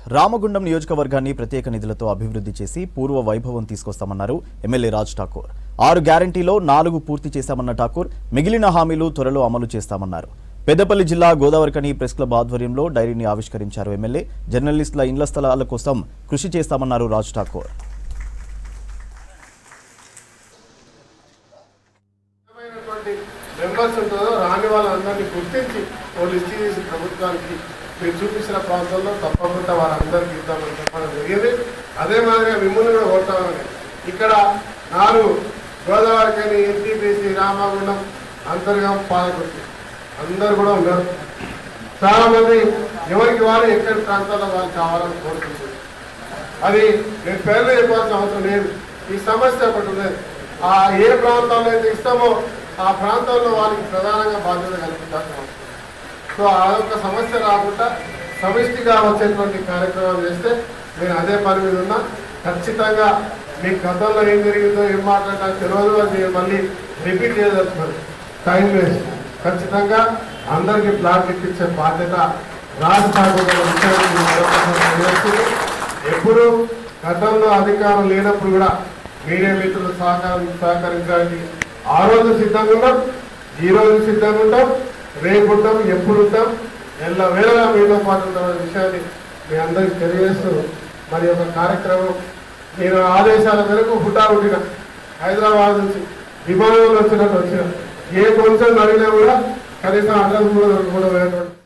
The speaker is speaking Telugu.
రామగుండం నియోజకవర్గాన్ని ప్రత్యేక నిధులతో అభివృద్ధి చేసి పూర్వ వైభవం తీసుకొస్తామన్నారు ఎమ్మెల్యే రాజ్ ఠాకూర్. 6 గ్యారంటీలో 4 పూర్తి చేశామన్న ఠాకూర్ మిగిలిన హామీలు త్వరలో అమలు చేస్తామన్నారు. పెద్దపల్లి జిల్లా గోదావరికని ప్రెస్ క్లబ్ ఆధ్వర్యంలో డైరీని ఆవిష్కరించారు ఎమ్మెల్యే. జర్నలిస్టుల ఇండ్ల స్థలాల కోసం కృషి చేస్తామన్నారు రాజ్ ఠాకూర్. రాని వాళ్ళందరినీ గుర్తించి లిస్ట్ చేసి ప్రభుత్వానికి మీరు చూపించిన ప్రాంతంలో తప్పకుండా వారందరికీ ఇద్దామని చెప్పడం జరిగింది. అదే మాదిరిగా మిమ్మల్ని కూడా కొడతామని ఇక్కడ 4 గోదావరికని, ఎన్టీపీసీ, రామగుండం, అంతర్గం, పాలకుర్తి అందరు కూడా ఉన్నారు. చాలా మంది ఎవరికి వారు ఎక్కడి ప్రాంతాల్లో వాళ్ళు కావాలని కోరుకుంటున్నారు. అది నేను పేర్లు చెప్పాల్సిన అవసరం లేదు. ఈ సమస్య ఒకటి ఉన్నది. ఏ ప్రాంతాల్లో అయితే ఇస్తామో ఆ ప్రాంతాల్లో వాళ్ళకి ప్రధానంగా బాధ్యత కల్పించాల్సిన అవసరం. సో అదొక సమస్య రాకుండా సమిష్టిగా వచ్చేటువంటి కార్యక్రమాలు చేస్తే నేను అదే పని మీద ఉన్నా. ఖచ్చితంగా మీకు గతంలో ఏం జరిగిందో ఏం మాట్లాడినా తెలియదు, అది మళ్ళీ రిపీట్ చేయదలుచుకోండి, టైం వేస్ట్. ఖచ్చితంగా అందరికీ ప్లాట్ ఇప్పించే బాధ్యత రాజ్ ఠాకూర్ ఎప్పుడు గతంలో అధికారం లేనప్పుడు కూడా మీడియా మిత్రులు సహకరించడానికి ఆ రోజు సిద్ధంగా ఉన్నాం, ఈ రోజు సిద్ధంగా ఉంటాం, రేపు ఉంటాం, ఎప్పుడు ఉంటాం, ఎల్లవేళలా మీతో పాటు ఉంటామనే విషయాన్ని మీ అందరికీ తెలియజేస్తూ మరి ఒక కార్యక్రమం నేను ఆదేశాల మేరకు హుటాహుటిన హైదరాబాద్ నుంచి విమానంలో వచ్చినట్టు వచ్చిన ఏ కొంచెం అడిగినా కూడా కనీసం అడ్రస్ కూడా దొరకకుండా